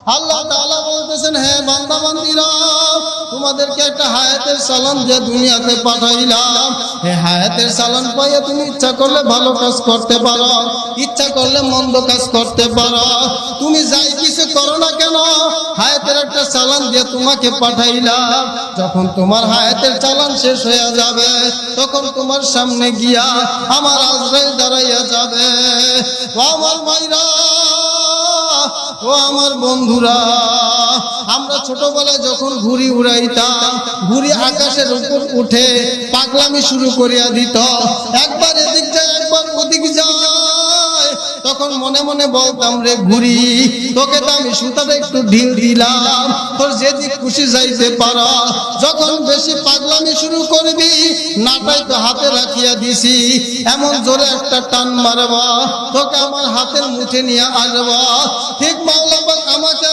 আল্লাহ তাআলা বলতেছেন, হে বান্দা বান্দীরা, তোমাদেরকে একটা হায়াতের সালাম দিয়ে দুনিয়াতে পাঠাইলাম। এই হায়াতের সালাম পাইয়ে তুমি ইচ্ছা করলে ভালো কাজ করতে পারো, ইচ্ছা করলে মন্দ কাজ করতে পারো। তুমি যাই কিছু করো না কেন, হায়াতের একটা সালাম দিয়ে তোমাকে পাঠাইলাম। যখন তোমার হায়াতের চালান শেষ হয়ে যাবে, তখন তোমার সামনে গিয়া আমার আজরাইল দাঁড়াইয়া যাবে। ও আমার মাইরা, ও আমার বন্ধুরা, আমরা ছোটবেলায় যখন ঘুড়ি উড়াইতাম, ঘুড়ি আকাশের উপর উঠে পাগলামি শুরু করিয়া দিত, একবার এদিক যায় একবার ওদিক যায়। তখন মনে মনে বলতাম, রে ঘুড়ি, তোকে তো আমি সুতাটা একটু ঢিল দিলাম, তোর যেদিক খুশি যাইতে পারো। যখন বেশি পাগলামি শুরু করবি, নাটাই তো হাতে রাখিয়া দিছি, এমন জোরে একটা টান মারবা, তোকে আমার হাতের মুঠে নিয়ে আসবা। ঠিক মাওলা আমাকে